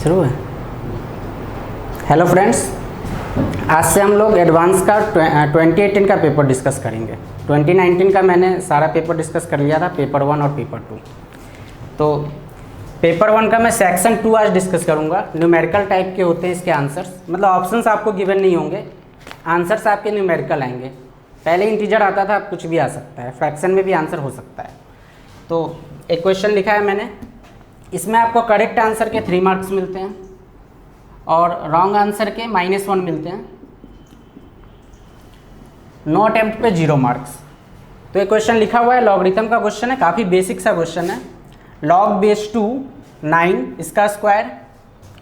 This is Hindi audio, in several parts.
शुरू है। हेलो फ्रेंड्स, आज से हम लोग एडवांस का 2018 का पेपर डिस्कस करेंगे। 2019 का मैंने सारा पेपर डिस्कस कर लिया था, पेपर 1 और पेपर 2। तो पेपर 1 का मैं सेक्शन 2 आज डिस्कस करूंगा। न्यूमेरिकल टाइप के होते हैं इसके आंसर्स, मतलब ऑप्शंस आपको गिवन नहीं होंगे, आंसर्स आपके न्यूमेरिकल आएंगे। पहले इंटीजर आता था, अब कुछ भी आ सकता है, फ्रैक्शन में भी आंसर हो सकता है। तो एक क्वेश्चन लिखा है मैंने, इसमें आपको करेक्ट आंसर के 3 मार्क्स मिलते हैं और रॉन्ग आंसर के -1 मिलते हैं। नो अटेम्प्ट पे 0 मार्क्स। तो एक क्वेश्चन लिखा हुआ है, लॉगरिथम का क्वेश्चन है, काफ़ी बेसिक सा क्वेश्चन है। log बेस 2 9 इसका स्क्वायर,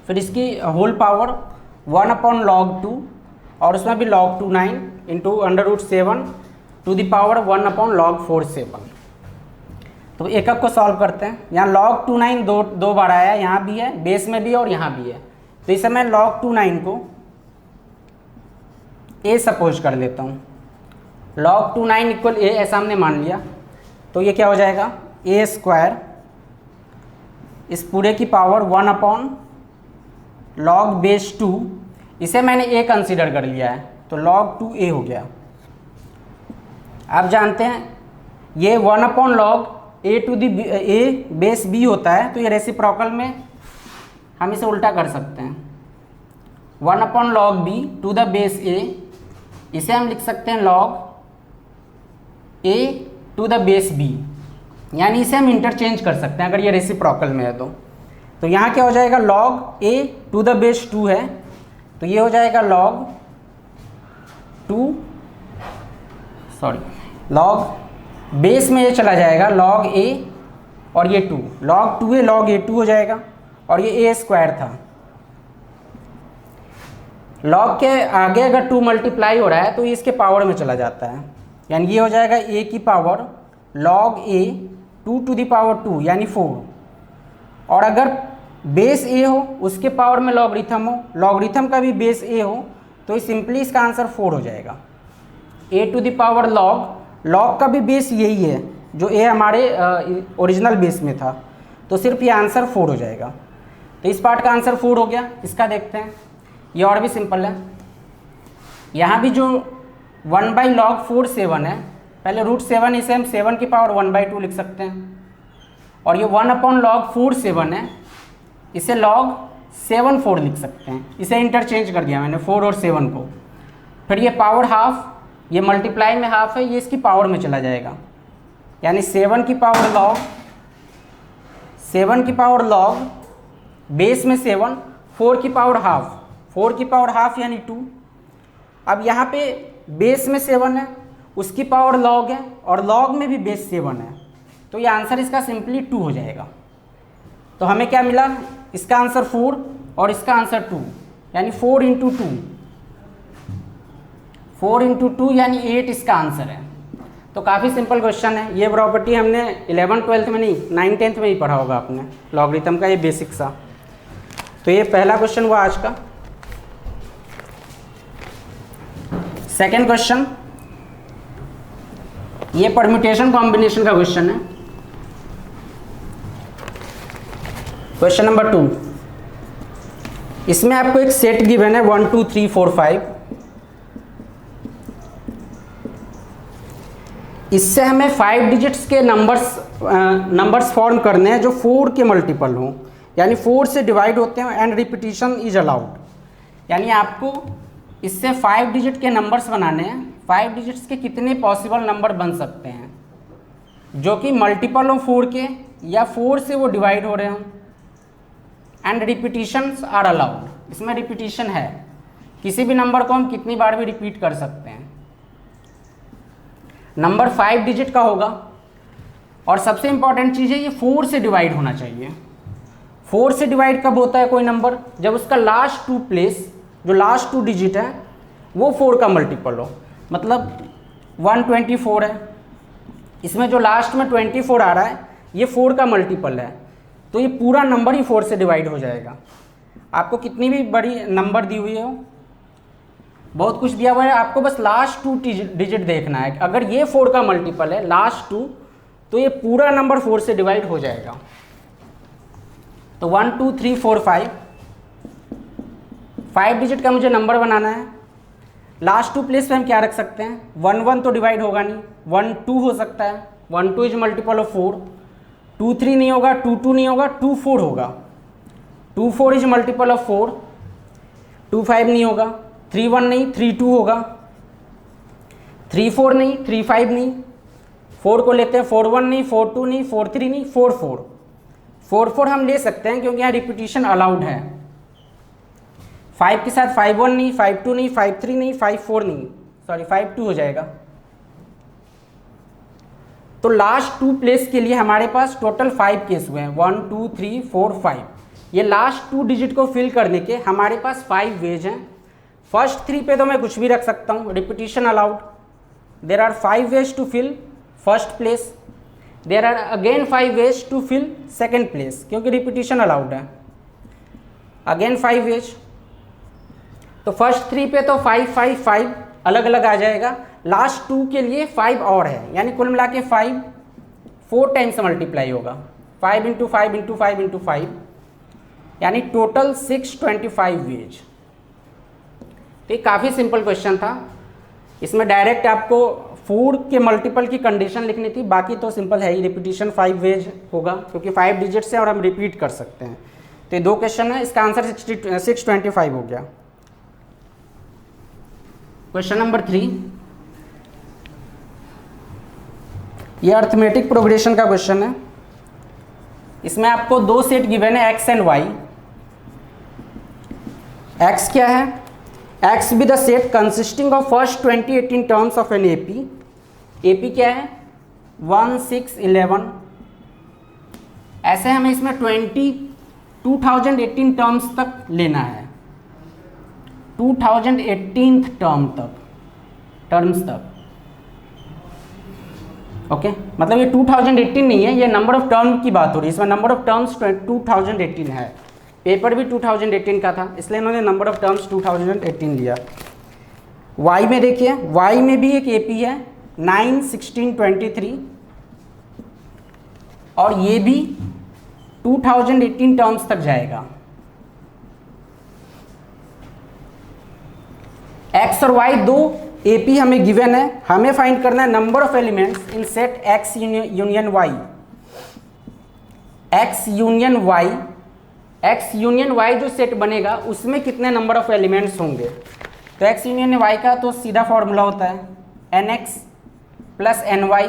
फिर इसकी होल पावर 1/log 2 और उसमें भी log 2 9 into √7 to the power 1/log 4 7। तो एक को सॉल्व करते हैं। यहाँ log 2 9 दो बार आया है, यहाँ भी है, बेस में भी है और यहाँ भी है। तो इसे मैं log 2 9 को a सपोज कर लेता हूँ। log 2 9 इक्वल a ऐसा हमने मान लिया। तो ये क्या हो जाएगा, a स्क्वायर इस पूरे की पावर 1/log बेस 2, इसे मैंने a कंसीडर कर लिया है, तो log 2a हो गया। आप जानते हैं ये 1/log a to the a base b होता है, तो ये रेसिप्रोकल में हम इसे उल्टा कर सकते हैं। 1/log b to the base a, इसे हम लिख सकते हैं log a to the base b, यानी इसे हम इंटरचेंज कर सकते हैं अगर ये रेसिप्रोकल में है तो यहाँ क्या हो जाएगा, log a to the base 2 है, तो ये हो जाएगा log बेस में ये चला जाएगा log a और ये 2, log 2a log a 2 हो जाएगा और ये a स्क्वायर था। log के आगे अगर 2 मल्टीप्लाई हो रहा है तो ये इसके पावर में चला जाता है, यानी ये हो जाएगा a की power log a 2 to the power 2 यानी 4। और अगर बेस a हो उसके पावर में लॉगरिथम हो, लॉगरिथम का भी बेस a हो, तो सिंपली इसका आंसर 4 हो जाएगा। a to the power log का भी बेस यही है जो a हमारे ओरिजिनल बेस में था, तो सिर्फ ये आंसर 4 हो जाएगा। तो इस पार्ट का आंसर 4 हो गया। इसका देखते हैं, ये और भी सिंपल है। यहाँ भी जो 1/log 4 7 है, पहले √7 इसे हम 7 की पावर 1/2 लिख सकते हैं, और ये 1/log 4 7 है, इसे log 7 4 लिख सकते हैं। इसे इंटरचेंज कर दिया मैंने 4 और 7 को। फिर ये पावर हाफ, ये मल्टीप्लाई में हाफ है, ये इसकी पावर में चला जाएगा, यानी 7 की पावर log बेस में 7, 4 की पावर हाफ यानी 2। अब यहाँ पे बेस में 7 है, उसकी पावर log है और log में भी बेस 7 है, तो ये आंसर इसका सिंपली 2 हो जाएगा। तो हमें क्या मिला, इसका आंसर 4 और इसका आंसर 2, यानी 4 इंटू 2 यानी 8 इसका आंसर है। तो काफ़ी सिंपल क्वेश्चन है। ये प्रॉपर्टी हमने 11th 12th में नहीं, 9th 10th में ही पढ़ा होगा आपने, लॉगरिथम का ये बेसिक सा। तो ये पहला क्वेश्चन हुआ आज का। सेकेंड क्वेश्चन, ये परम्यूटेशन कॉम्बिनेशन का क्वेश्चन है। क्वेश्चन नंबर 2, इसमें आपको एक सेट गिवन है 1 2 3 4 5। इससे हमें 5 डिजिट्स के नंबर्स फॉर्म करने हैं जो 4 के मल्टीपल हों, यानी 4 से डिवाइड होते हैं, एंड रिपीटिशन इज अलाउड। यानी आपको इससे 5 डिजिट के नंबर्स बनाने हैं। 5 डिजिट्स के कितने पॉसिबल नंबर बन सकते हैं जो कि मल्टीपल हो 4 के, या 4 से वो डिवाइड हो रहे हों, एंड रिपीटिशंस आर अलाउड। इसमें रिपीटिशन है, किसी भी नंबर को हम कितनी बार भी रिपीट कर सकते हैं। नंबर 5 डिजिट का होगा, और सबसे इंपॉर्टेंट चीज़ है ये 4 से डिवाइड होना चाहिए। 4 से डिवाइड कब होता है कोई नंबर, जब उसका लास्ट 2 प्लेस, जो लास्ट 2 डिजिट है वो 4 का मल्टीपल हो। मतलब 124 है, इसमें जो लास्ट में 24 आ रहा है ये 4 का मल्टीपल है, तो ये पूरा नंबर ही 4 से डिवाइड हो जाएगा। आपको कितनी भी बड़ी नंबर दी हुई हो, बहुत कुछ दिया हुआ है, आपको बस लास्ट 2 डिजिट देखना है। अगर ये 4 का मल्टीपल है लास्ट 2, तो ये पूरा नंबर 4 से डिवाइड हो जाएगा। तो 1 2 3 4 5 5 डिजिट का मुझे नंबर बनाना है। लास्ट 2 प्लेस पे हम क्या रख सकते हैं, 1 1 तो डिवाइड होगा नहीं, 1 2 हो सकता है, 1 2 इज मल्टीपल ऑफ 4, 2 3 नहीं होगा, 2 2 नहीं होगा, 2 4 होगा, 2 4 इज मल्टीपल ऑफ 4, 2 5 नहीं होगा, 3 1 नहीं, 3 2 होगा, 3 4 नहीं, 3 5 नहीं, 4 को लेते हैं, 4 1 नहीं, 4 2 नहीं, 4 3 नहीं, 4 4, 4 4 हम ले सकते हैं क्योंकि यहाँ रिपीटिशन अलाउड है। 5 के साथ 5 1 नहीं, 5 2 नहीं, 5 3 नहीं, 5 4 नहीं, सॉरी 5 2 हो जाएगा। तो लास्ट 2 प्लेस के लिए हमारे पास टोटल 5 केस हुए हैं, 1 2 3 4 5। ये लास्ट 2 डिजिट को फिल करने के हमारे पास 5 वेज हैं। फर्स्ट 3 पे तो मैं कुछ भी रख सकता हूँ, repetition allowed. There are 5 ways to fill first place, there are again 5 ways to fill second place, क्योंकि रिपीटिशन अलाउड है। अगेन 5 वेज, तो फर्स्ट 3 पे तो 5 5 5 अलग अलग आ जाएगा। लास्ट 2 के लिए 5 और है, यानी कुल मिला के 5 4 टाइम्स मल्टीप्लाई होगा, 5 इंटू 5 इंटू 5 इंटू 5, यानी टोटल 625 वेज। तो ये काफ़ी सिंपल क्वेश्चन था। इसमें डायरेक्ट आपको 4 के मल्टीपल की कंडीशन लिखनी थी, बाकी तो सिंपल है ही, रिपीटिशन 5 वेज होगा क्योंकि 5 डिजिट्स है और हम रिपीट कर सकते हैं। तो ये 2 क्वेश्चन है, इसका आंसर 625 हो गया। क्वेश्चन नंबर 3, ये अर्थमेटिक प्रोग्रेशन का क्वेश्चन है। इसमें आपको 2 सेट गिवन है, एक्स एंड वाई। एक्स क्या है, x be the set consisting of first 20 18 terms of an AP. AP क्या है, 1 6 11। ऐसे हमें इसमें 2018 टर्म्स तक लेना है, 2018 टर्म्स तक। ओके, मतलब ये 2018 नहीं है, ये नंबर ऑफ टर्म की बात हो रही है। इसमें नंबर ऑफ टर्म्स 2018 है, पेपर भी 2018 का था, इसलिए इन्होंने नंबर ऑफ टर्म्स 2018 लिया। वाई में देखिए, वाई में भी एक एपी है 9 16 23, और ये भी 2018 टर्म्स तक जाएगा। एक्स और वाई 2 एपी हमें गिवन है, हमें फाइंड करना है number of elements in set x union y. X union y, x union y जो सेट बनेगा उसमें कितने नंबर ऑफ एलिमेंट्स होंगे। तो एक्स यूनियन वाई का तो सीधा फॉर्मूला होता है n x plus n y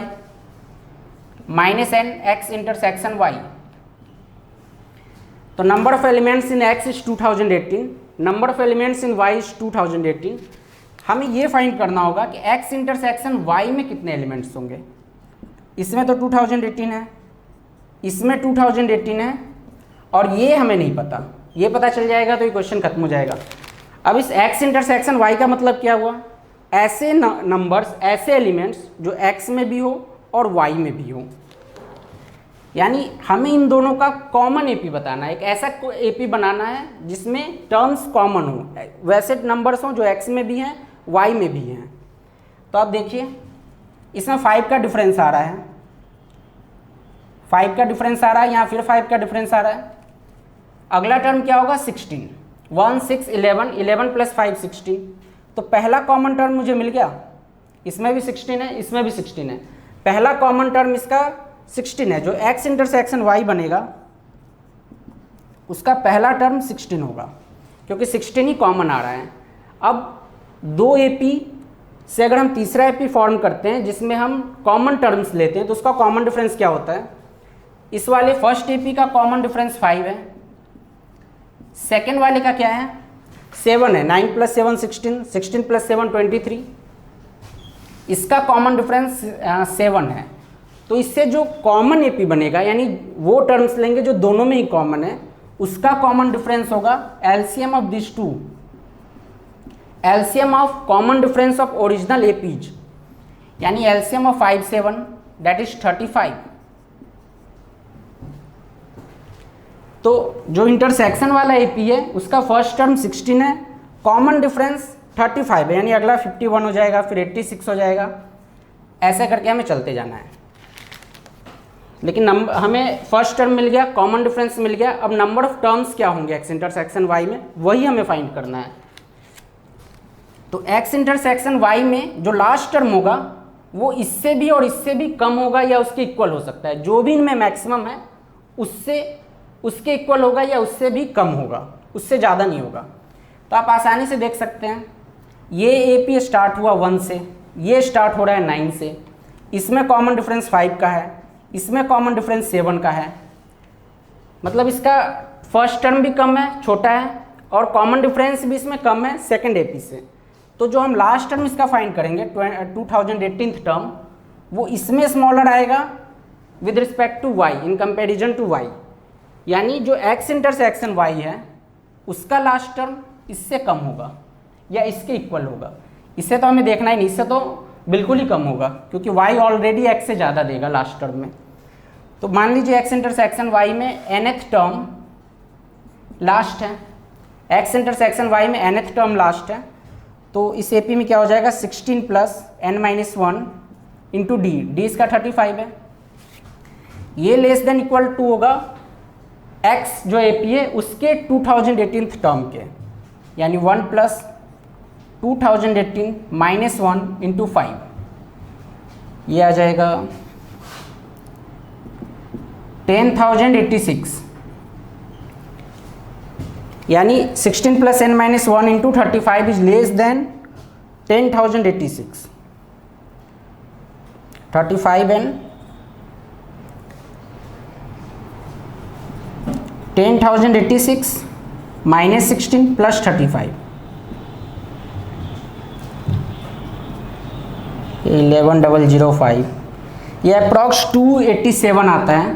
minus n x intersection y. तो number of elements in x is 2018, number of elements in y is 2018। हमें ये फाइंड करना होगा कि एक्स इंटरसेक्शन वाई में कितने एलिमेंट्स होंगे। इसमें तो 2018 है, इसमें 2018 है, और ये हमें नहीं पता। ये पता चल जाएगा तो ये क्वेश्चन खत्म हो जाएगा। अब इस एक्स इंटरसेक्शन वाई का मतलब क्या हुआ, ऐसे नंबर्स, ऐसे एलिमेंट्स जो एक्स में भी हो और वाई में भी हो, यानी हमें इन दोनों का कॉमन एपी बताना है। एक ऐसा एपी बनाना है जिसमें टर्म्स कॉमन हो, वैसे नंबर्स हों जो एक्स में भी हैं वाई में भी हैं। तो आप देखिए इसमें 5 का डिफरेंस आ रहा है, 5 का डिफरेंस आ रहा है, यहाँ फिर 5 का डिफरेंस आ रहा है। अगला टर्म क्या होगा 16, 1 6 11, 11 प्लस 5 16। तो पहला कॉमन टर्म मुझे मिल गया, इसमें भी 16 है, इसमें भी 16 है। पहला कॉमन टर्म इसका 16 है, जो एक्स इंटरसेक्शन वाई बनेगा उसका पहला टर्म 16 होगा, क्योंकि 16 ही कॉमन आ रहा है। अब 2 एपी से अगर हम तीसरा एपी फॉर्म करते हैं जिसमें हम कॉमन टर्म्स लेते हैं, तो उसका कॉमन डिफरेंस क्या होता है। इस वाले फर्स्ट एपी का कॉमन डिफरेंस 5 है, सेकेंड वाले का क्या है 7 है, 9 प्लस 7 16, 16 प्लस 7 23, इसका कॉमन डिफरेंस 7 है। तो इससे जो कॉमन एपी बनेगा, यानी वो टर्म्स लेंगे जो दोनों में ही कॉमन है, उसका कॉमन डिफरेंस होगा LCM of this two, LCM of common difference of original APs, यानी एलसीएम ऑफ 5 7 दैट इज 35। तो जो इंटरसेक्शन वाला एपी है उसका फर्स्ट टर्म 16 है, कॉमन डिफरेंस 35 है, यानी अगला 51 हो जाएगा, फिर 86 हो जाएगा, ऐसे करके हमें चलते जाना है। लेकिन नंबर हमें फर्स्ट टर्म मिल गया, कॉमन डिफरेंस मिल गया। अब नंबर ऑफ टर्म्स क्या होंगे एक्स इंटरसेक्शन वाई में, वही हमें फाइंड करना है। तो एक्स इंटरसेक्शन वाई में जो लास्ट टर्म होगा वो इससे भी और इससे भी कम होगा या उसके इक्वल हो सकता है। जो भी इनमें मैक्सिमम है उससे उसके इक्वल होगा या उससे भी कम होगा, उससे ज़्यादा नहीं होगा। तो आप आसानी से देख सकते हैं, ये ए पी स्टार्ट हुआ 1 से, ये स्टार्ट हो रहा है 9 से, इसमें कॉमन डिफरेंस 5 का है, इसमें कॉमन डिफरेंस 7 का है। मतलब इसका फर्स्ट टर्म भी कम है, छोटा है, और कॉमन डिफरेंस भी इसमें कम है सेकंड एपी से। तो जो हम लास्ट टर्म इसका फाइंड करेंगे 2018 टर्म, वो इसमें स्मॉलर आएगा with respect to y in comparison to y. यानी जो एक्स इंटरसेक्शन वाई है उसका लास्ट टर्म इससे कम होगा या इसके इक्वल होगा। इससे तो हमें देखना ही नहीं, इससे तो बिल्कुल ही कम होगा क्योंकि y ऑलरेडी x से ज़्यादा देगा लास्ट टर्म में। तो मान लीजिए x इंटरसेक्शन y में nth टर्म लास्ट है, x इंटरसेक्शन y में nth टर्म लास्ट है। तो इस AP में क्या हो जाएगा 16 plus n-1 into D, D इसका 35 है। ये लेस देन इक्वल टू होगा x जो AP है उसके 2018 टर्म के, यानी 1 प्लस 2018 माइनस 1 इंटू 5, ये आ जाएगा 10,086। यानी 16 plus n-1 into 35 is less than 10,086। 35n 10,086 minus 16 plus 35, 11,005, ये अप्रॉक्स 287 आता है।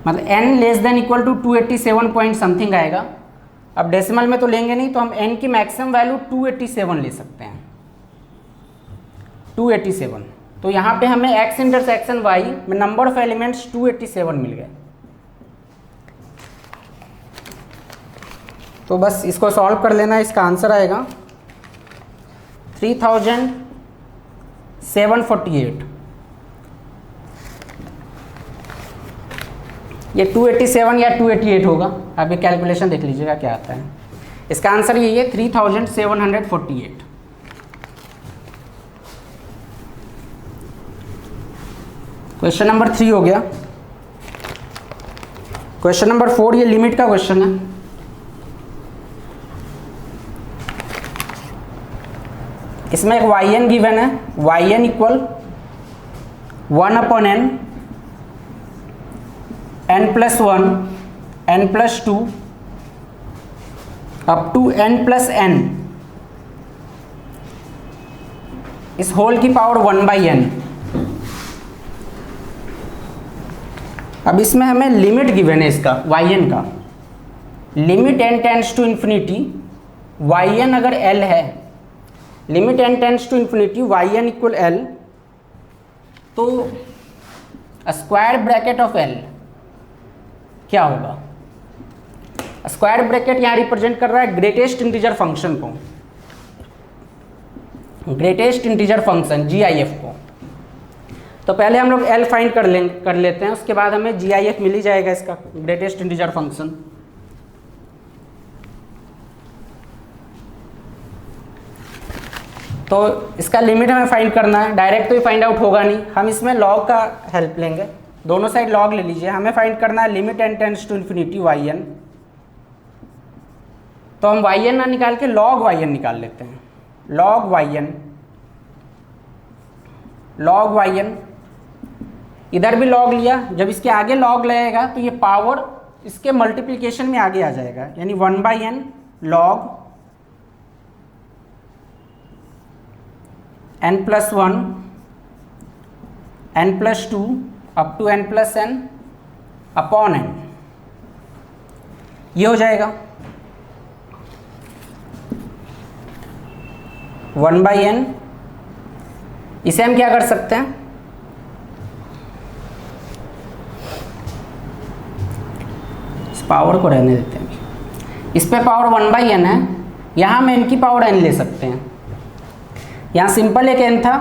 मतलब n less than equal to 287 point something आएगा। अब डेसिमल में तो लेंगे नहीं, तो हम n की मैक्सिमम वैल्यू 287 ले सकते हैं, 287। तो यहाँ पे हमें x इंटरसेक्शन y में नंबर ऑफ एलिमेंट्स 287 मिल गए। तो बस इसको सॉल्व कर लेना, इसका आंसर आएगा 3,748। ये 287 या 288 होगा, आप ये कैलकुलेशन देख लीजिएगा क्या आता है। इसका आंसर यही है 3,748। क्वेश्चन नंबर 3 हो गया। क्वेश्चन नंबर 4 ये लिमिट का क्वेश्चन है। इसमें एक yn गिवन है, yn equal 1/n n plus 1 n plus 2 up to n plus n इस होल की पावर 1/n। अब इसमें हमें लिमिट गिवन है इसका yn का, limit n tends to infinity yn अगर l है, limit n tends to infinity yn equal l, तो स्क्वायर ब्रैकेट ऑफ l क्या होगा? स्क्वायर ब्रैकेट यहाँ रिप्रेजेंट कर रहा है ग्रेटेस्ट इंटीजर फंक्शन को, ग्रेटेस्ट इंटीजर फंक्शन GIF को। तो पहले हम लोग L फाइंड कर लेते हैं, उसके बाद हमें GIF मिल ही जाएगा इसका, ग्रेटेस्ट इंटीजर फंक्शन। तो इसका लिमिट हमें फाइंड करना है, डायरेक्ट तो ये फाइंड आउट होगा नहीं, हम इसमें लॉग का हेल्प लेंगे। दोनों साइड लॉग ले लीजिए। हमें फाइंड करना है limit n tends to infinity yn, तो हम yn ना निकाल के log yn निकाल लेते हैं। log yn, इधर भी log लिया, जब इसके आगे log लगेगा तो ये पावर इसके मल्टीप्लिकेशन में आगे आ जाएगा, यानी 1/n log n plus 1 n plus 2 up to n plus n upon n, ये हो जाएगा 1/n। इसे हम क्या कर सकते हैं, इस पावर को रहने देते हैं, इस पे पावर 1/n है, यहाँ हम n की पावर n ले सकते हैं। यहाँ सिंपल एक n था,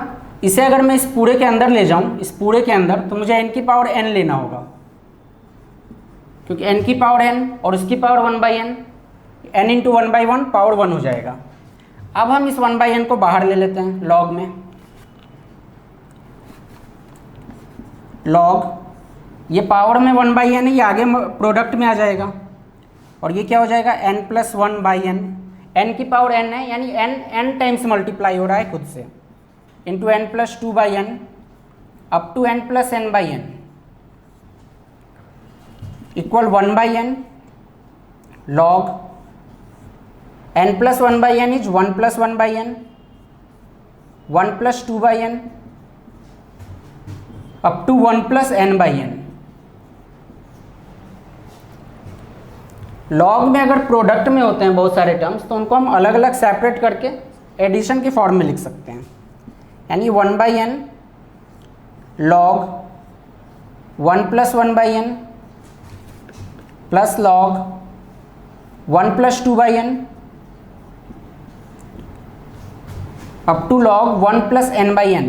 इसे अगर मैं इस पूरे के अंदर ले जाऊं, इस पूरे के अंदर, तो मुझे n की पावर n लेना होगा, क्योंकि n की पावर n और उसकी power 1/n, n into 1/1 power 1 हो जाएगा। अब हम इस 1/n को बाहर ले लेते हैं लॉग में। लॉग ये पावर में 1/n है, ये आगे प्रोडक्ट में आ जाएगा और ये क्या हो जाएगा n प्लस 1/n। n की पावर n है, यानी n टाइम्स मल्टीप्लाई हो रहा है खुद से, into n plus 2/n up to n plus n/n equal 1/n log n plus 1/n is 1 plus 1/n, 1 plus 2/n up to 1 plus n/n। Log में अगर प्रोडक्ट में होते हैं बहुत सारे टर्म्स, तो उनको हम अलग अलग सेपरेट करके एडिशन के फॉर्म में लिख सकते हैं, यानी 1/n log 1 plus 1/n plus log 1 plus 2/n up to log 1 plus n/n।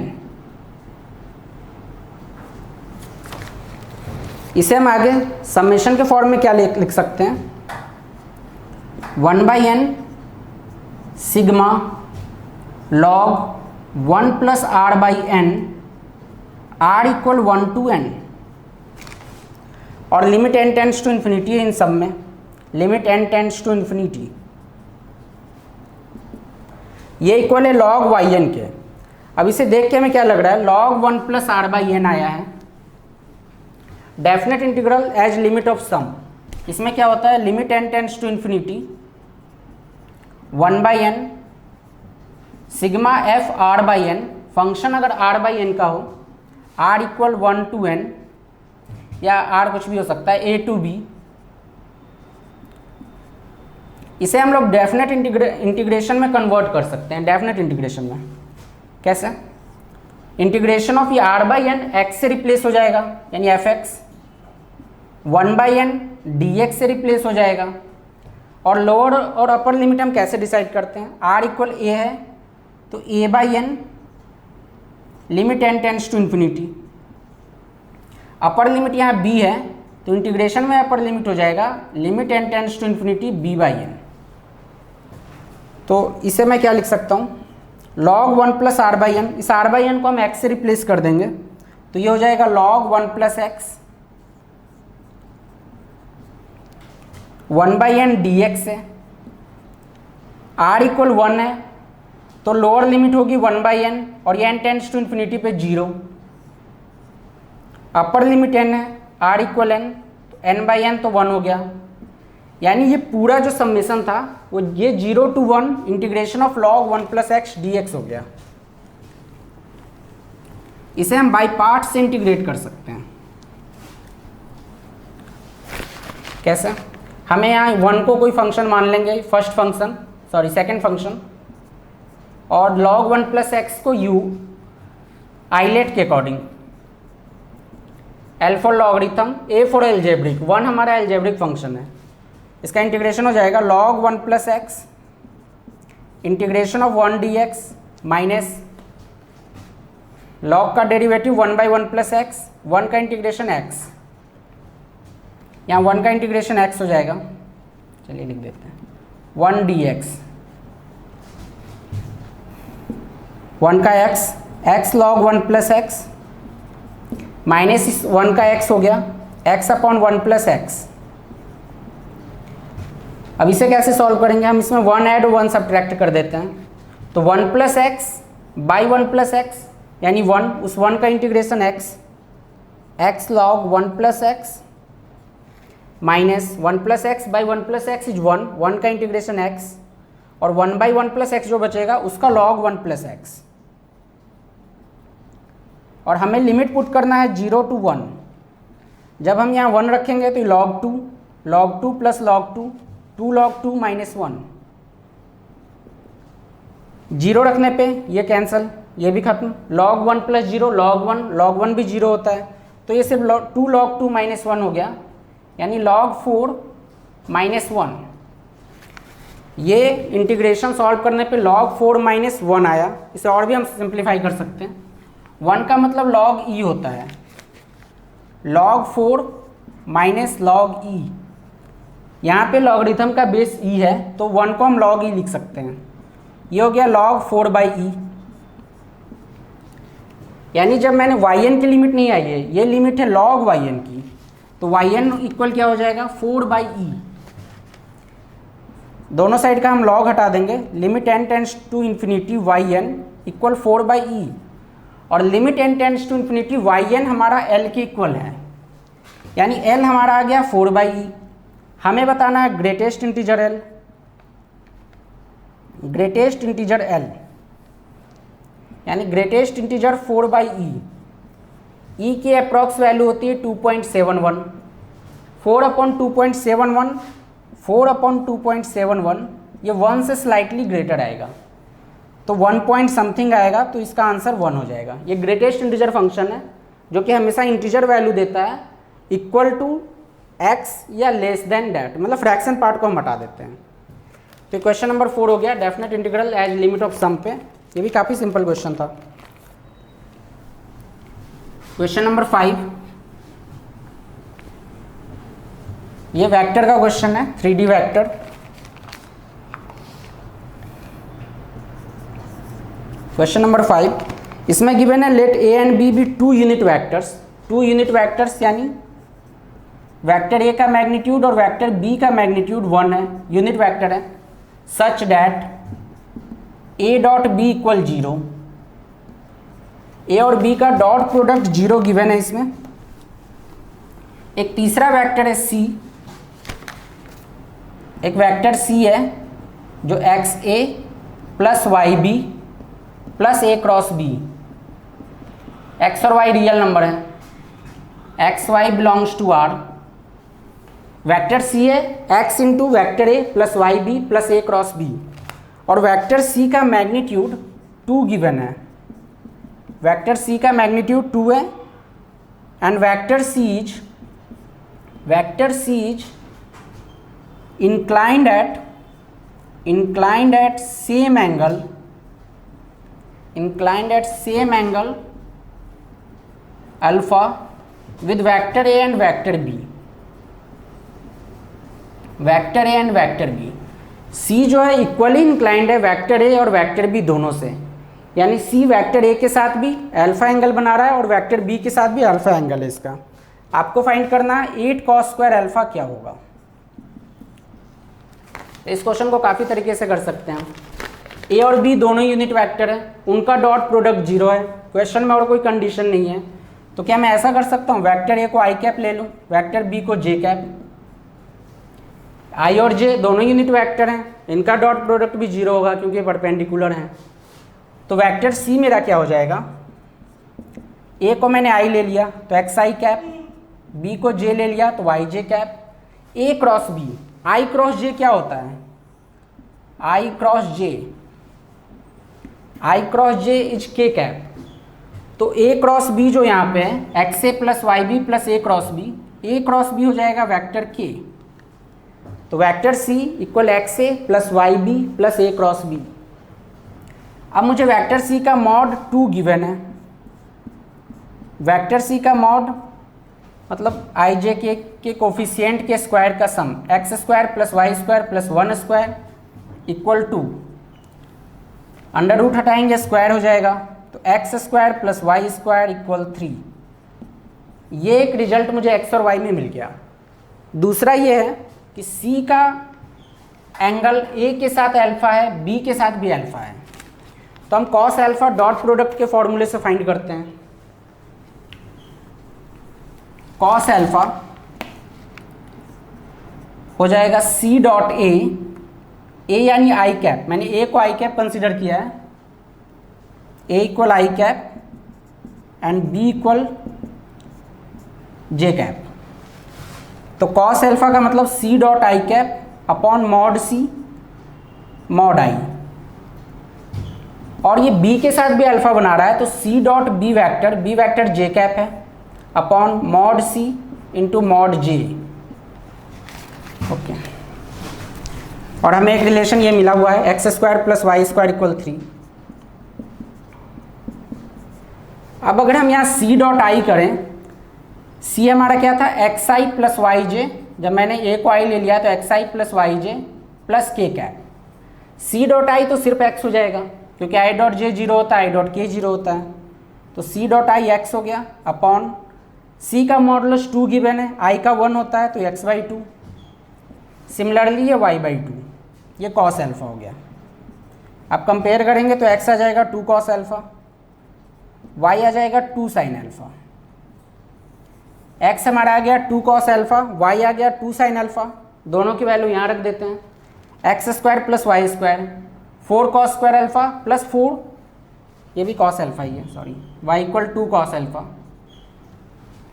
इसे हम आगे समेशन के फॉर्म में क्या लिख सकते हैं, 1/n sigma log 1 plus r/n, r equal 1 to n, और limit n tends to infinity है इन सब में, limit n tends to infinity, ये इक्वल है लॉग yn के। अब इसे देख के हमें क्या लग रहा है, log 1 प्लस r/n आया है, definite integral as limit of sum. इसमें क्या होता है, limit n tends to infinity 1/n sigma f r/n, function अगर r/n का हो, r इक्वल 1 टू n या r कुछ भी हो सकता है a टू b। इसे हम लोग डेफिनेट इंटीग्रेशन में कन्वर्ट कर सकते हैं। डेफिनेट इंटीग्रेशन में कैसे, इंटीग्रेशन ऑफ ये r/n x से रिप्लेस हो जाएगा, यानी fx, 1/n dx से रिप्लेस हो जाएगा, और लोअर और अपर लिमिट हम कैसे डिसाइड करते हैं, r इक्वल a है तो a/n limit n tends to infinity, upper limit यहाँ b है तो इंटीग्रेशन में अपर लिमिट हो जाएगा limit n tends to infinity b/n। तो इसे मैं क्या लिख सकता हूँ, log 1 प्लस r/n, इस r/n को हम x से रिप्लेस कर देंगे तो ये हो जाएगा log 1 plus x 1/n dx है, r इक्वल 1 है तो लोअर लिमिट होगी 1/n और ये n टेंड्स टू इन्फिनिटी पे 0, अपर लिमिट n है, r इक्वल n, n/n तो 1 हो गया, यानी ये पूरा जो समेशन था वो ये 0 to 1 integration of log 1 plus x dx हो गया। इसे हम बाई पार्ट से इंटीग्रेट कर सकते हैं। कैसे, हमें यहाँ 1 को कोई फंक्शन मान लेंगे, first function, sorry second function, और log 1 प्लस x को u आइलेट के according, L for logarithm, A for algebraic, 1 हमारा एल्जेब्रिक फंक्शन है, इसका इंटीग्रेशन हो जाएगा log 1 plus x integration of 1 dx minus log का डेरिवेटिव 1/1 प्लस x, 1 का इंटीग्रेशन x, यहाँ 1 का इंटीग्रेशन x हो जाएगा, चलिए लिख देते हैं 1 dx, 1 का x log 1 plus x minus इस 1 का x हो गया x अपॉन 1 प्लस x। अब इसे कैसे सॉल्व करेंगे, हम इसमें 1 ऐड 1 सब्ट्रैक्ट कर देते हैं, तो 1 plus x by 1 plus x यानी 1, उस 1 का integration x log 1 plus x minus 1 plus x by 1 plus x is 1, 1 का इंटीग्रेशन x, और 1/1 प्लस एक्स जो बचेगा उसका log 1 प्लस एक्स, और हमें लिमिट पुट करना है 0 to 1। जब हम यहाँ 1 रखेंगे तो log 2 plus log 2, 2 log 2 minus 1, 0 रखने पे ये कैंसिल, ये भी खत्म, log 1 प्लस 0 log 1 भी 0 होता है तो ये सिर्फ 2 log 2 माइनस 1 हो गया, यानी log 4 माइनस 1। ये इंटीग्रेशन सॉल्व करने पे log 4 माइनस 1 आया, इसे और भी हम सिंप्लीफाई कर सकते हैं, 1 का मतलब log e होता है, log 4 माइनस log e। यहाँ पे लॉगरिथम का बेस e है तो 1 को हम log e लिख सकते हैं। ये हो गया log 4/e। यानी जब मैंने yn की लिमिट नहीं आई है, ये लिमिट है log yn की, तो yn इक्वल क्या हो जाएगा 4/e। दोनों साइड का हम log हटा देंगे, limit n tends to infinity yn equal 4/e, और limit n tends to infinity yn हमारा l के इक्वल है, यानी l हमारा आ गया 4/e। हमें बताना है greatest integer l, greatest integer l यानी ग्रेटेस्ट इंटीजर 4/e। e की अप्रॉक्स वैल्यू होती है 2.71, 4/2.71, 4/2.71 ये 1 से स्लाइटली ग्रेटर आएगा, तो 1 पॉइंट समथिंग आएगा, तो इसका आंसर 1 हो जाएगा। ये ग्रेटेस्ट इंटीजर फंक्शन है जो कि हमेशा इंटीजर वैल्यू देता है इक्वल टू x या लेस देन दैट, मतलब फ्रैक्शन पार्ट को हम हटा देते हैं। तो क्वेश्चन नंबर 4 हो गया definite integral as limit of sum पे। ये भी काफ़ी सिंपल क्वेश्चन था। क्वेश्चन नंबर 5, ये वेक्टर का क्वेश्चन है, 3D वेक्टर। क्वेश्चन नंबर 5, इसमें गिवन है let a and b be 2 unit vectors. 2 unit vectors यानी वेक्टर a का मैग्नीट्यूड और वेक्टर b का मैग्नीट्यूड 1 है, यूनिट वेक्टर है, such that a dot b equal 0। a और b का डॉट प्रोडक्ट 0 गिवन है इसमें। एक तीसरा वेक्टर है c, एक वेक्टर c है जो xa plus yb plus a cross b, x और y रियल नंबर है, x y belongs to R. Vector c है x into vector a plus y b plus a cross b, और वेक्टर c का मैग्नीट्यूड 2 गिवन है, वेक्टर c का मैग्नीट्यूड 2 है, and vector c is inclined at same angle alpha with vector a and vector b। Vector a and vector b, c जो है इक्वली इंक्लाइंड है वेक्टर a और वेक्टर b दोनों से, यानी c वेक्टर a के साथ भी अल्फा एंगल बना रहा है और वेक्टर b के साथ भी अल्फा एंगल है इसका। आपको फाइंड करना है 8 cos स्क्वायर अल्फा क्या होगा। इस क्वेश्चन को काफ़ी तरीके से कर सकते हैं। a और b दोनों यूनिट वेक्टर है, उनका डॉट प्रोडक्ट 0 है, क्वेश्चन में और कोई कंडीशन नहीं है, तो क्या मैं ऐसा कर सकता हूँ वेक्टर a को i कैप ले लूँ, वेक्टर b को j कैप। i और j दोनों यूनिट वेक्टर हैं, इनका डॉट प्रोडक्ट भी 0 होगा क्योंकि परपेंडिकुलर हैं। तो वेक्टर c मेरा क्या हो जाएगा, a को मैंने i ले लिया तो xi कैप, b को j ले लिया तो yj cap, a cross b, i cross j क्या होता है, i cross j is k cap. तो a क्रॉस b जो यहाँ पे है xa plus y b plus a cross b हो जाएगा वेक्टर k। तो vector c equal xa plus y b plus a cross b। अब मुझे वेक्टर c का मॉड 2 गिवन है, वेक्टर c का मॉड मतलब i j के कोफिशिएंट के स्क्वायर का sum, x square plus y square plus 1 square equal 2, under root हटाएंगे स्क्वायर हो जाएगा, तो x square plus y square equal 3। ये एक रिजल्ट मुझे एक्स और वाई में मिल गया। दूसरा ये है कि c का एंगल a के साथ अल्फा है, b के साथ भी अल्फा है, तो हम कॉस अल्फा डॉट प्रोडक्ट के फॉर्मूले से फाइंड करते हैं। कॉस अल्फा हो जाएगा c डॉट a यानी आई कैप, मैंने a को आई कैप कंसिडर किया है, a equal I cap and b equal j cap. तो कॉस अल्फा का मतलब c dot I cap upon mod c mod i, और ये b के साथ भी अल्फा बना रहा है तो c dot b vector j cap है upon mod c into mod j। Okay, और हमें एक रिलेशन ये मिला हुआ है x square plus y square equal 3। अब अगर हम यहाँ सी डॉट आई करें, सी हमारा क्या था एक्स आई प्लस वाई जे, जब मैंने ए को आई ले लिया तो एक्स आई प्लस वाई जे प्लस के कैप। सी डॉट आई तो सिर्फ एक्स हो जाएगा क्योंकि आई डॉट जे जीरो होता है, आई डॉट के जीरो होता है, तो सी डॉट आई एक्स हो गया अपॉन सी का मॉडुलस 2 गिवन है, आई का 1 होता है तो एक्स बाई 2, सिमिलरली ये वाई बाई 2, ये कॉस एल्फा हो गया। अब कंपेयर करेंगे तो एक्स आ जाएगा 2 कॉस एल्फा, वाई आ जाएगा 2 साइन एल्फा। एक्स हमारा आ गया 2 कॉस एल्फा, वाई आ गया 2 साइन एल्फा, दोनों की वैल्यू यहाँ रख देते हैं। X square plus y square 4 cos square alpha plus 4, ये भी कॉस एल्फा ही है sorry, y equal 2 cos alpha.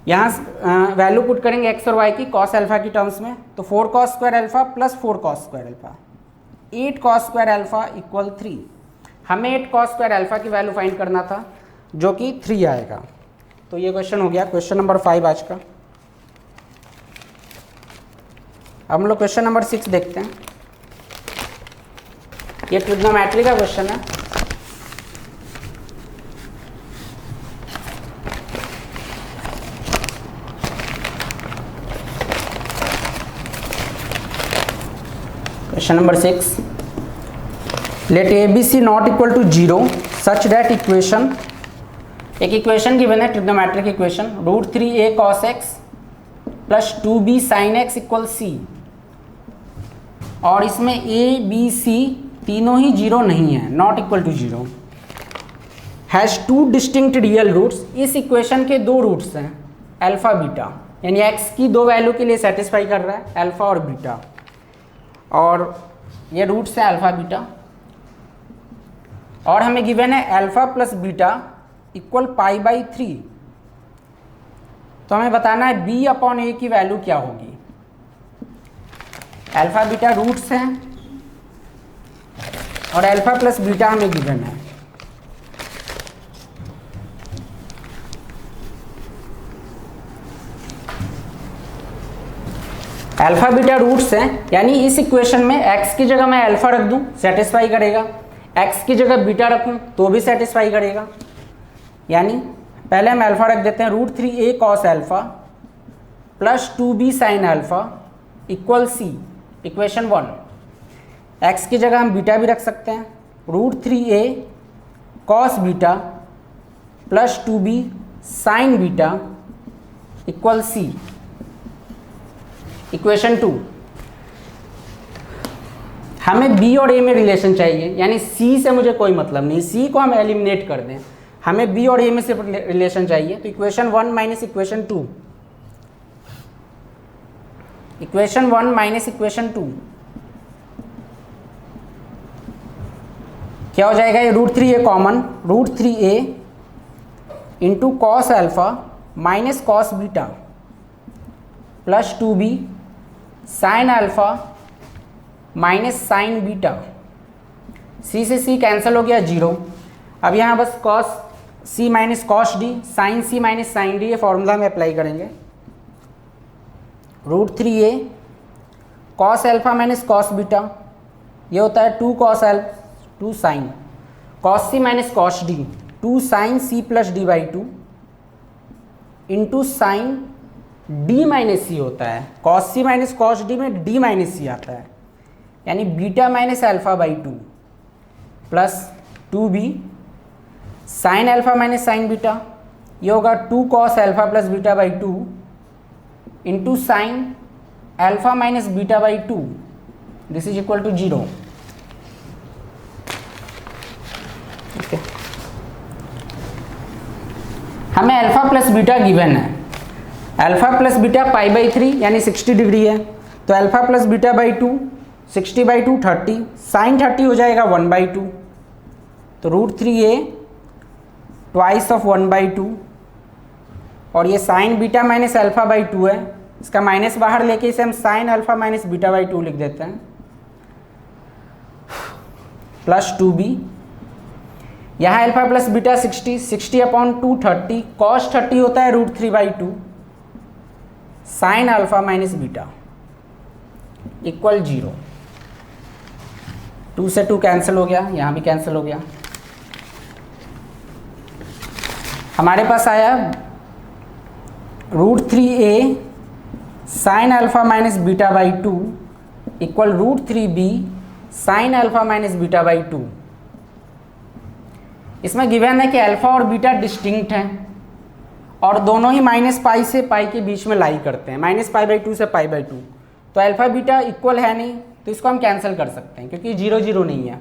यहाँ वैल्यू पुट करेंगे एक्स और वाई की कॉस एल्फा की टर्म्स में, तो 4 cos square alpha plus 4 cos square alpha, 8 cos square alpha equal 3। हमें 8 कॉस स्क्वायर एल्फा की वैल्यू फाइंड करना था जो कि 3 आएगा। तो ये क्वेश्चन हो गया, क्वेश्चन नंबर 5 आज का। अब हम लोग क्वेश्चन नंबर 6 देखते हैं। ये ट्रिग्नोमेट्री का क्वेश्चन है। Question number 6, let a b c not equal to 0 such that equation, एक इक्वेशन गिवन है trigonometric equation, √3a cos x plus 2b sin x equal c, और इसमें a b c तीनों ही 0 नहीं है, not equal to 0, has 2 distinct real roots. इस इक्वेशन के 2 रूट्स हैं अल्फा बीटा, यानी x की 2 वैल्यू के लिए सेटिस्फाई कर रहा है अल्फा और बीटा, और ये रूट्स हैं अल्फा बीटा, और हमें गिवन है alpha plus beta equal pi by 3। तो हमें बताना है b अपॉन ए की वैल्यू क्या होगी। अल्फा बीटा रूट्स हैं और अल्फा प्लस बीटा हमें गिवन है। अल्फा बीटा रूट्स हैं, यानी इस इक्वेशन में x की जगह मैं अल्फा रख दूं सेटिस्फाई करेगा, x की जगह बीटा रखूं तो भी सेटिस्फाई करेगा। यानी पहले हम अल्फा रख देते हैं √3a cos alpha plus 2b sine alpha equal c, equation 1। x की जगह हम बीटा भी रख सकते हैं, √3a cos beta plus 2b sign beta equal c, equation 2। हमें b और a में रिलेशन चाहिए, यानी c से मुझे कोई मतलब नहीं, c को हम एलिमिनेट कर दें, हमें b और a में से रिलेशन चाहिए। तो equation 1 minus equation 2, equation 1 minus equation 2 क्या हो जाएगा, ये √3a common, √3a into cos alpha minus cos beta plus 2b sine alpha minus sine beta, c से c कैंसिल हो गया 0। अब यहाँ बस cos c minus cos d, sine c minus sine d, ये फॉर्मूला में अप्लाई करेंगे। √3a cos alpha minus cos beta, ये होता है 2 cos alpha 2 sine, cos c minus cos d 2 sine c plus d by 2 into sine d minus c होता है, cos c minus cos d में d माइनस सी आता है, यानी beta minus alpha by 2 plus 2b sine alpha minus sine beta, ये होगा 2 cos alpha plus beta by 2 into sine alpha minus beta by 2, this is equal to 0। Okay, हमें अल्फा प्लस बीटा गिवन है, alpha plus beta pi by 3 यानी 60 डिग्री है, तो alpha plus beta by 2 60 by 2 30, sine 30 हो जाएगा 1 बाई 2, तो √3a ट्वाइस ऑफ 1 बाई 2, और ये sign beta minus alpha by 2 है, इसका माइनस बाहर लेके इसे हम sign alpha minus beta by 2 लिख देते हैं, प्लस 2b, यहाँ alpha plus beta 60 upon 2 30, cos 30 होता है √3 by 2 sign alpha minus beta equal 0। 2 से 2 कैंसिल हो गया, यहाँ भी कैंसिल हो गया। हमारे पास आया √3a sign alpha minus beta by 2 equal √3b sign alpha minus beta by 2। इसमें गिवन है कि अल्फा और बीटा डिस्टिंक्ट हैं और दोनों ही -π से π के बीच में लाई करते हैं, -π/2 से π/2। तो अल्फा बीटा इक्वल है नहीं, तो इसको हम कैंसिल कर सकते हैं क्योंकि 0 0 नहीं है।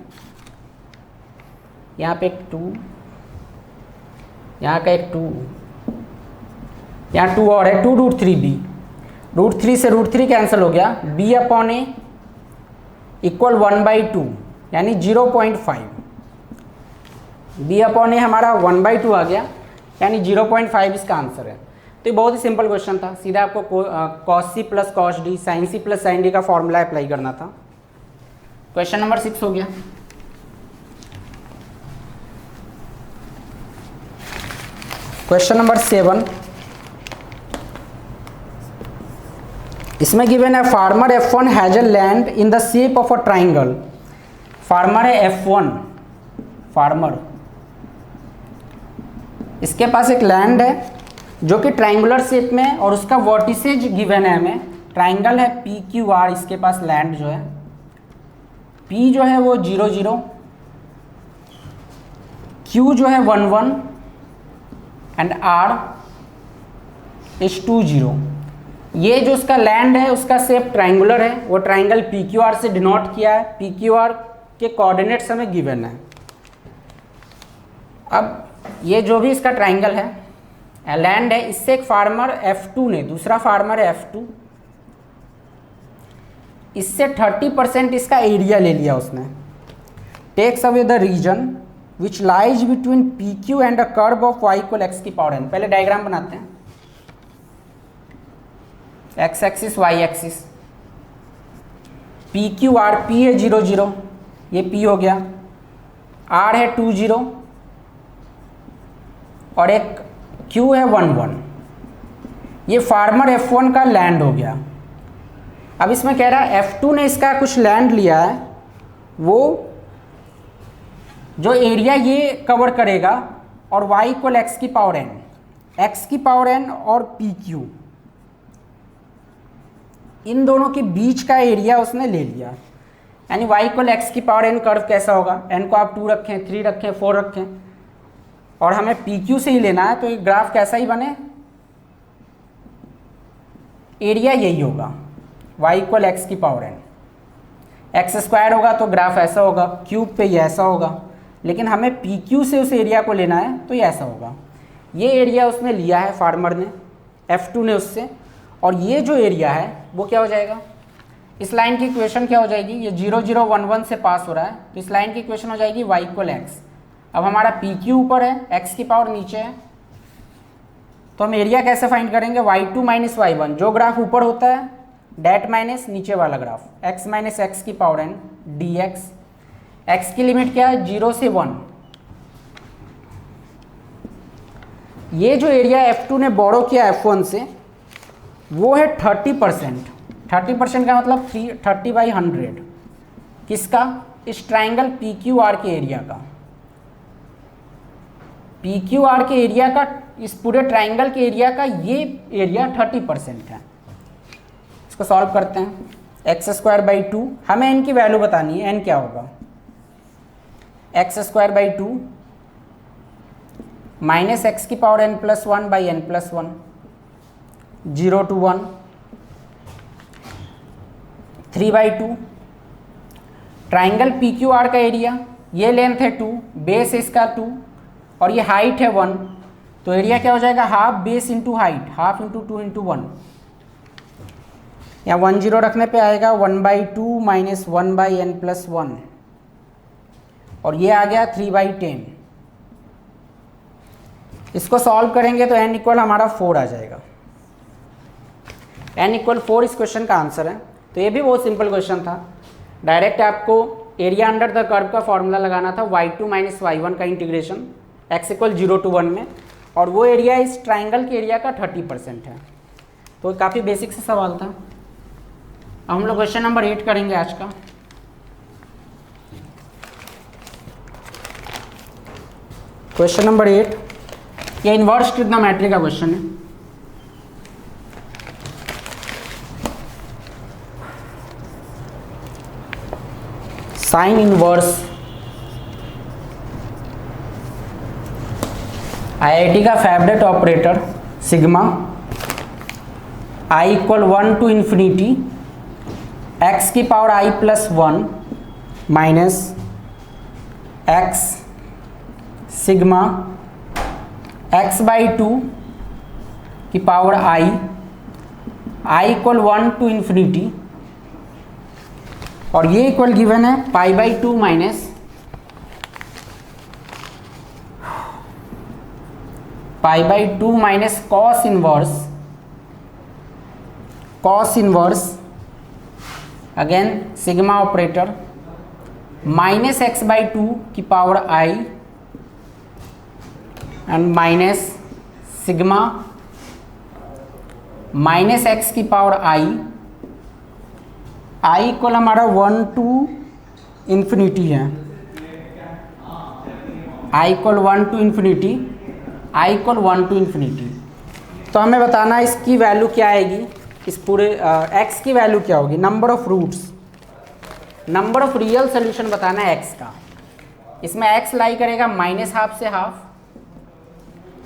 यहाँ पे एक 2, यहाँ का एक 2, यहाँ 2 और है, 2 √3b, √3 से √3 कैंसिल हो गया, b/a इक्वल 1/2 यानी 0.5। b/a हमारा 1/2 आ गया यानी 0.5 इसका आंसर है। तो ये बहुत ही सिंपल क्वेश्चन था, सीधा आपको cos c plus cos d sin c plus sin d का फॉर्मूला अप्लाई करना था। क्वेश्चन नंबर 6 हो गया। क्वेश्चन नंबर 7, इसमें गिवन है farmer F1 has a land in the shape of a triangle. Farmer है F1, फार्मर, इसके पास एक लैंड है जो कि ट्राइंगुलर शेप में, और उसका वर्टिसेज गिवन है हमें, ट्राइंगल है PQR। इसके पास लैंड जो है P जो है वो 0 0, Q जो है 1 1 एंड R इज 2 0। ये जो उसका लैंड है उसका शेप ट्राइंगुलर है, वो ट्राइंगल PQR से डिनोट किया है, PQR के कोऑर्डिनेट्स हमें गिवन है। अब ये जो भी इसका ट्राइंगल है, लैंड है, इससे एक फार्मर F2 ने, दूसरा फार्मर है F2, इससे 30% इसका एरिया ले लिया उसने। Takes away the region which lies between PQ and a curve of y equal x की पावर n। पहले डायग्राम बनाते हैं, x axis y axis, PQR, P है 0 0, ये P हो गया, R है 2 0 और एक Q है 1 1। ये फार्मर F1 का लैंड हो गया। अब इसमें कह रहा है F2 ने इसका कुछ लैंड लिया है, वो जो एरिया ये कवर करेगा, और y इक्वल x की पावर n, x की पावर n और PQ, इन दोनों के बीच का एरिया उसने ले लिया। यानी y इक्वल x की पावर n कर्व कैसा होगा, n को आप 2 रखें, 3 रखें, 4 रखें, और हमें PQ से ही लेना है, तो ये ग्राफ कैसा ही बने, एरिया यही होगा, y इक्वल x की पावर n, x² होगा तो ग्राफ ऐसा होगा, क्यूब पे ये ऐसा होगा, लेकिन हमें PQ से उस एरिया को लेना है तो ये ऐसा होगा। ये एरिया उसने लिया है फार्मर ने, F2 ने उससे, और ये जो एरिया है वो क्या हो जाएगा, इस लाइन की इक्वेशन क्या हो जाएगी, ये 0 0 1 1 से पास हो रहा है, तो इस लाइन की इक्वेशन हो जाएगी y इक्वल x। अब हमारा PQ ऊपर है, x की पावर नीचे है, तो हम एरिया कैसे फाइंड करेंगे, y2 माइनस y1, जो ग्राफ ऊपर होता है डेट माइनस नीचे वाला ग्राफ, x माइनस x की पावर n dx। x की लिमिट क्या है, 0 से 1। ये जो एरिया F2 ने बोरो किया F1 से, वो है 30%। 30% का मतलब 30/100 किसका, इस ट्राइंगल PQR के एरिया का, PQR के एरिया का, इस पूरे ट्राइंगल के एरिया का ये एरिया 30% है। इसको सॉल्व करते हैं, x²/2, हमें n की वैल्यू बतानी है, n क्या होगा, x²/2 माइनस x की power n+1 by n+1, 0 to 1, 3/2। Triangle PQR का एरिया, ये लेंथ है 2, बेस इसका 2, और ये हाइट है 1, तो एरिया क्या हो जाएगा, half base into height, half into 2 into 1। यहाँ 1 0 रखने पे आएगा 1/2 माइनस 1/n+1, और ये आ गया 3/10। इसको सॉल्व करेंगे तो n इक्वल हमारा 4 आ जाएगा, n इक्वल 4 इस क्वेश्चन का आंसर है। तो ये भी बहुत सिंपल क्वेश्चन था, डायरेक्ट आपको एरिया अंडर द कर्व का फॉर्मूला लगाना था, y2 माइनस y1 का इंटीग्रेशन x इक्वल 0 to 1 में, और वो एरिया इस ट्राइंगल के एरिया का 30% है। तो काफ़ी बेसिक से सवाल था। अब हम लोग क्वेश्चन नंबर 8 करेंगे आज का। क्वेश्चन नंबर 8, ये इन्वर्स ट्रिग्नोमेट्री का क्वेश्चन है। साइन इनवर्स आईआईटी का favourite operator sigma i equal 1 to infinity x की power i plus 1 minus x sigma x by 2 की power i equal 1 to infinity, और ये इक्वल गिवन है pi by 2 minus pi by 2 minus cos inverse again sigma operator minus x by 2 की power i and minus sigma minus x की पावर आई इक्वल हमारा 1 टू इन्फिनिटी है, i equal 1 to infinity, i equal 1 to infinity. तो हमें बताना है इसकी वैल्यू क्या आएगी, इस पूरे एक्स की वैल्यू क्या होगी, number of roots, number of real solution बताना है एक्स का। इसमें एक्स लाई करेगा माइनस हाफ से हाफ।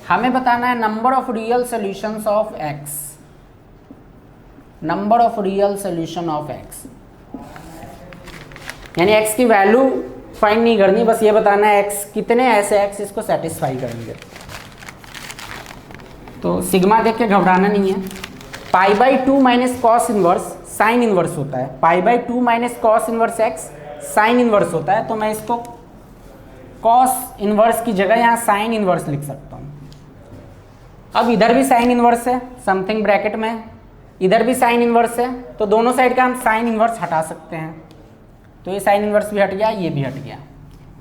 हमें बताना है number of real solutions of x, number of real solution of x, यानी एक्स की वैल्यू फाइंड नहीं करनी, बस ये बताना है एक्स कितने ऐसे एक्स इसको सेटिस्फाई करेंगे। तो सिग्मा देख के घबराना नहीं है। Pi by 2 minus cos inverse sine inverse होता है, pi by 2 minus cos inverse x sine inverse होता है, तो मैं इसको कॉस इनवर्स की जगह यहाँ साइन इनवर्स लिख सकता हूँ। अब इधर भी साइन इनवर्स है, समथिंग ब्रैकेट में, इधर भी साइन इनवर्स है, तो दोनों साइड का हम साइन इनवर्स हटा सकते हैं। तो ये साइन इनवर्स भी हट गया, ये भी हट गया,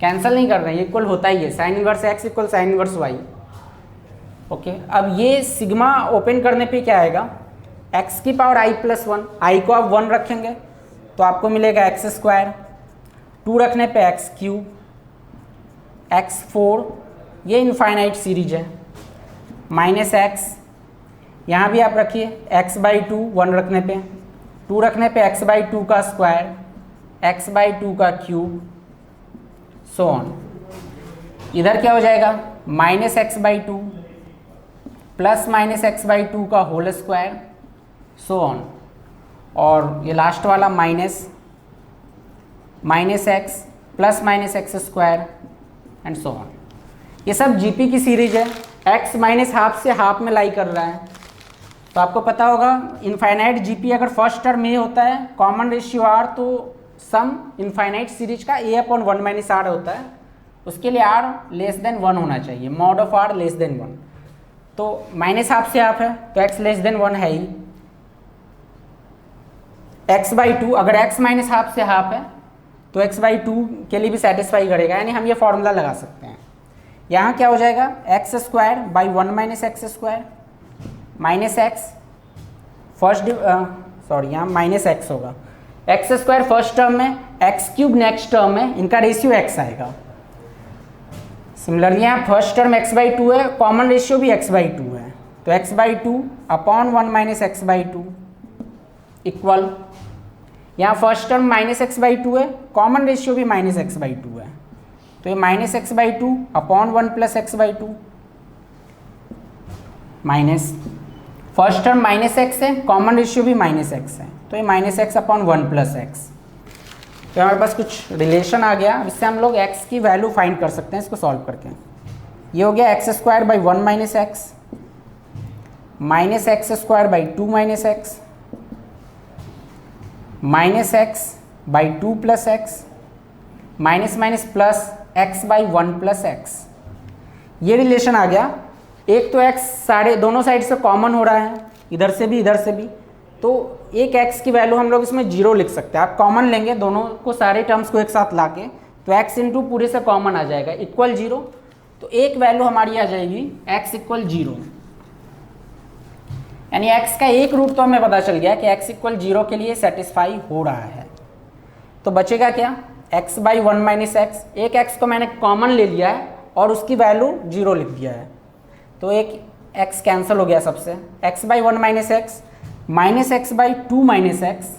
कैंसिल नहीं कर रहे हैं, इक्वल होता ही है, sine inverse x equal sine inverse y. Okay, अब ये सिग्मा ओपन करने पे क्या आएगा, एक्स की पावर आई प्लस 1, आई को आप 1 रखेंगे तो आपको मिलेगा एक्स स्क्वायर, 2 रखने पे एक्स क्यूब, एक्स 4, ये इनफाइनाइट सीरीज है, माइनस एक्स, यहाँ भी आप रखिए एक्स बाई 2, 1 रखने पे, 2 रखने पे एक्स बाई 2 का स्क्वायर, एक्स बाई 2 का क्यूब, सो ऑन। इधर क्या हो जाएगा, minus x by 2 plus minus x by 2 का होल स्क्वायर, सो ऑन, और ये लास्ट वाला minus x plus minus x square and so on. ये सब जीपी की सीरीज है, एक्स माइनस हाफ से हाफ में लाई कर रहा है। तो आपको पता होगा इनफाइनाइट जीपी अगर फर्स्ट टर्म ए होता है, कॉमन रेशियो आर, तो सम इनफाइनाइट सीरीज का ए अपॉन 1 माइनस आर होता है, उसके लिए आर लेस देन 1 होना चाहिए, mod of r less than 1। तो माइनस हाफ से हाफ है तो एक्स लेस देन 1 है ही, एक्स बाई 2, अगर एक्स माइनस हाफ से हाफ है तो एक्स बाई 2 के लिए भी सेटिस्फाई करेगा, यानी हम ये फॉर्मूला लगा सकते हैं। यहाँ क्या हो जाएगा, x square by 1 minus x square minus x first यहाँ माइनस एक्स होगा, एक्स स्क्वायर फर्स्ट टर्म में, एक्स क्यूब नेक्स्ट टर्म में, इनका रेशियो एक्स आएगा। सिमिलरली यहाँ फर्स्ट टर्म एक्स बाई 2 है, कॉमन रेशियो भी एक्स बाई 2 है, तो x by 2 upon 1 minus x by 2 equal, यहाँ first term minus x by 2 है, कॉमन रेशियो भी माइनस एक्स बाई 2 है, तो ये minus x by 2 upon 1 plus x by 2 minus, first term minus x है, कॉमन रेशियो भी माइनस एक्स है, तो ये minus x upon 1 plus x. तो हमारे पास कुछ रिलेशन आ गया, इससे हम लोग x की वैल्यू फाइंड कर सकते हैं इसको सॉल्व करके। ये हो गया x square by 1 minus x square by 2 minus x by 2 plus x minus minus plus x by 1 plus x. ये रिलेशन आ गया। एक तो x सारे दोनों साइड से कॉमन हो रहा है, इधर से भी इधर से भी, तो एक x की वैल्यू हम लोग इसमें 0 लिख सकते हैं। आप कॉमन लेंगे दोनों को, सारे टर्म्स को एक साथ लाके, तो x इंटू पूरे से कॉमन आ जाएगा इक्वल 0, तो एक वैल्यू हमारी आ जाएगी x इक्वल 0, यानी x का एक रूट तो हमें पता चल गया कि x इक्वल 0 के लिए सेटिस्फाई हो रहा है। तो बचेगा क्या, x बाई 1 माइनस एक्स, एक x को मैंने कॉमन ले लिया है और उसकी वैल्यू 0 लिख दिया है, तो एक x कैंसिल हो गया सबसे, x by 1 minus x, minus x by 2 minus x,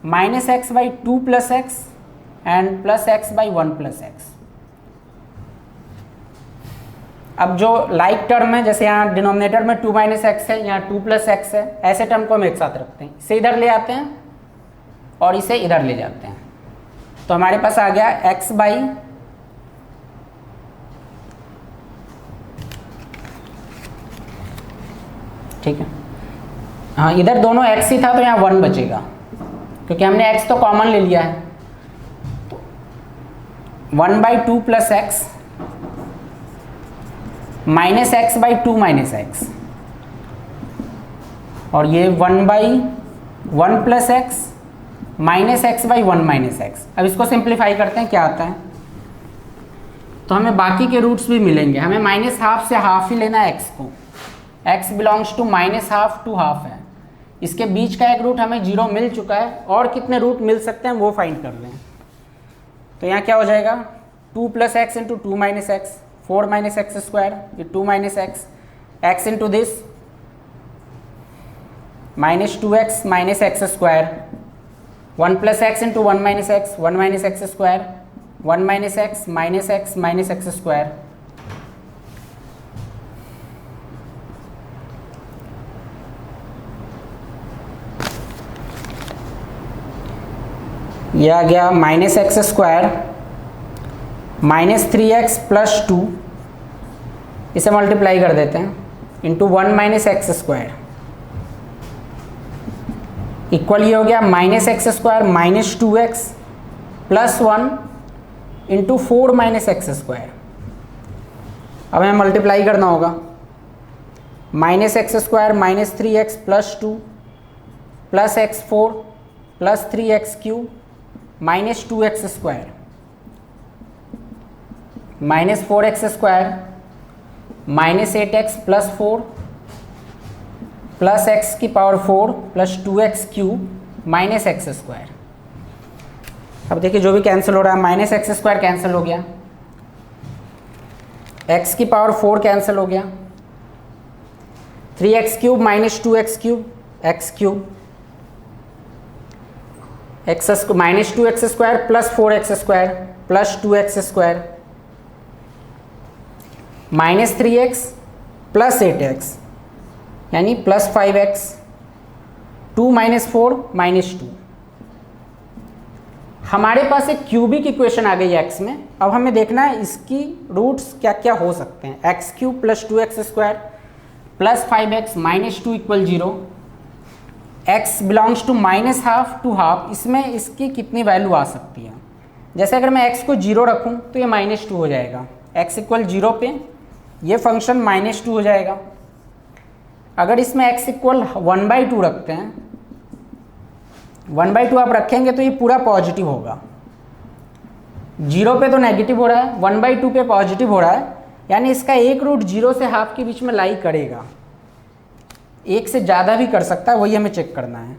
minus x by 2 plus x and plus x by 1 plus x. अब जो लाइक टर्म है, जैसे यहाँ डिनोमिनेटर में 2 माइनस एक्स है, यहाँ 2 प्लस एक्स है, ऐसे टर्म को हम एक साथ रखते हैं, इसे इधर ले आते हैं और इसे इधर ले जाते हैं, तो हमारे पास आ गया x बाई ठीक है, हाँ इधर दोनों x ही था तो यहाँ 1 बचेगा क्योंकि हमने x तो कॉमन ले लिया है, तो 1 by 2 plus x minus x by 2 minus x, और ये 1 by 1 plus x minus x by 1 minus x. अब इसको सिंप्लीफाई करते हैं, क्या आता है, तो हमें बाकी के रूट्स भी मिलेंगे। हमें माइनस हाफ से हाफ ही लेना है x को, x belongs to minus half to half है, इसके बीच का एक रूट हमें 0 मिल चुका है, और कितने रूट मिल सकते हैं वो फाइंड कर लें। तो यहाँ क्या हो जाएगा, 2 plus x into 2 minus x, 4 minus x square, ये 2 minus x, x into this minus 2x minus x square, 1 plus x into 1 minus x, 1 minus x square, 1 minus x minus x square, ये आ गया minus x square minus 3x plus 2, इसे मल्टीप्लाई कर देते हैं into 1 minus x square, equal ये हो गया minus x square minus 2x plus 1 into 4 minus x square. अब हमें मल्टीप्लाई करना होगा, minus x square minus 3x plus 2 plus x4 plus 3x cube minus 2x square minus 4x square minus 8x plus 4 plus x की power 4 plus 2x cube minus x square. अब देखिए जो भी कैंसिल हो रहा है, माइनस एक्स स्क्वायर कैंसिल हो गया, x की पावर 4 कैंसिल हो गया, 3x cube minus 2x cube x cube, x minus 2x square plus 4x square plus 2x square minus 3x plus 8x यानी प्लस 5x, 2 माइनस 4 माइनस 2। हमारे पास एक क्यूबिक इक्वेशन आ गई है x में। अब हमें देखना है इसकी रूट्स क्या क्या हो सकते हैं। X cube plus 2x square plus 5x minus 2 equal 0, x belongs to minus half to half, इसमें इसकी कितनी वैल्यू आ सकती है। जैसे अगर मैं x को 0 रखूं तो ये माइनस 2 हो जाएगा, x इक्वल 0 पे ये फंक्शन माइनस 2 हो जाएगा। अगर इसमें x इक्वल 1/2 रखते हैं, 1/2 आप रखेंगे तो ये पूरा पॉजिटिव होगा। 0 पे तो नेगेटिव हो रहा है, 1/2 पे पॉजिटिव हो रहा है, यानी इसका एक रूट 0 से हाफ के बीच में लाई करेगा, एक से ज़्यादा भी कर सकता है, वही हमें चेक करना है।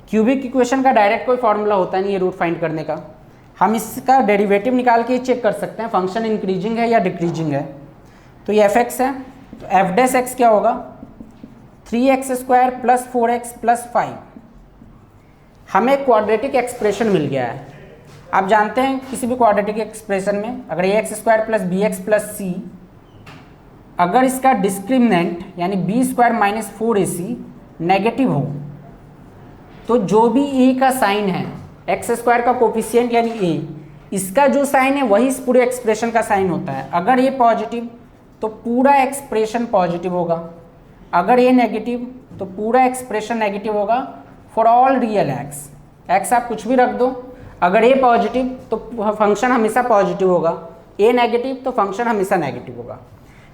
क्यूबिक इक्वेशन का डायरेक्ट कोई फॉर्मूला होता नहीं है रूट फाइंड करने का, हम इसका डेरिवेटिव निकाल के चेक कर सकते हैं फंक्शन इंक्रीजिंग है या डिक्रीजिंग है। तो ये f(x) है, तो f डैश x क्या होगा, 3x square plus 4x plus 5। हमें क्वाड्रेटिक एक्सप्रेशन मिल गया है। आप जानते हैं किसी भी क्वाड्रेटिक एक्सप्रेशन में अगर ax square plus bx plus c, अगर इसका डिस्क्रिमिनेंट यानी B square minus 4ac negative हो तो जो भी a का साइन है, एक्स स्क्वायर का कोफिशिएंट यानी a, इसका जो साइन है वही इस पूरे एक्सप्रेशन का साइन होता है। अगर ये पॉजिटिव तो पूरा एक्सप्रेशन पॉजिटिव होगा, अगर ये नेगेटिव तो पूरा एक्सप्रेशन नेगेटिव होगा फॉर ऑल रियल एक्स आप कुछ भी रख दो, अगर ए पॉजिटिव तो फंक्शन हमेशा पॉजिटिव होगा, ए नेगेटिव तो फंक्शन हमेशा नेगेटिव होगा।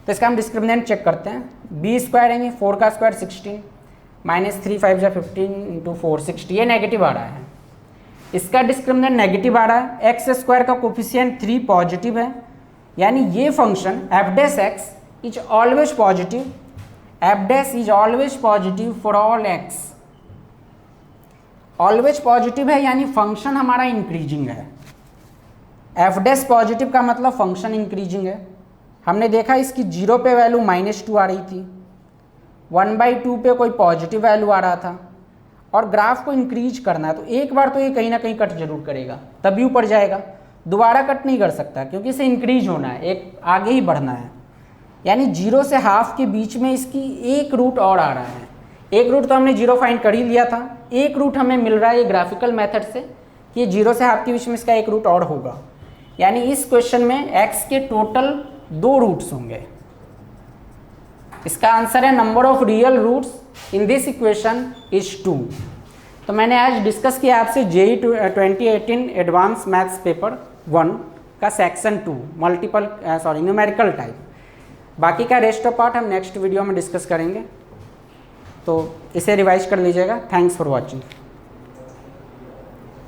तो इसका हम डिस्क्रिमिनेंट चेक करते हैं। बी स्क्वायर यानी 4 का स्क्वायर 16 माइनस 3 5 जा 15 इंटू 4 60, ये नेगेटिव आ रहा है, इसका डिस्क्रिमिनेंट नेगेटिव आ रहा है। एक्स स्क्वायर का कोफिशिएंट 3 पॉजिटिव है, यानी ये function F dash x is always positive, F dash is always positive for all x. Always positive है यानी फंक्शन हमारा इंक्रीजिंग है। एफ डैश पॉजिटिव का मतलब फंक्शन इंक्रीजिंग है। हमने देखा इसकी 0 पे वैल्यू -2 आ रही थी, 1/2 पे कोई पॉजिटिव वैल्यू आ रहा था, और ग्राफ को इंक्रीज करना है तो एक बार तो ये कहीं ना कहीं कट जरूर करेगा, तभी ऊपर जाएगा, दोबारा कट नहीं कर सकता क्योंकि इसे इंक्रीज होना है, एक आगे ही बढ़ना है। यानी 0 से हाफ के बीच में इसकी एक रूट और आ रहा है। एक रूट तो हमने 0 फाइंड कर ही लिया था, एक रूट हमें मिल रहा है ये ग्राफिकल मेथड से कि 0 से हाफ के बीच में इसका एक रूट और होगा। यानी इस क्वेश्चन में x के टोटल 2 रूट्स होंगे। इसका आंसर है number of real roots in this equation is 2। तो मैंने आज डिस्कस किया आपसे JEE 2018 एडवांस मैथ्स पेपर 1 का सेक्शन 2 न्यूमेरिकल टाइप। बाकी का रेस्ट ऑफ पार्ट हम नेक्स्ट वीडियो में डिस्कस करेंगे, तो इसे रिवाइज कर लीजिएगा। Thanks for watching.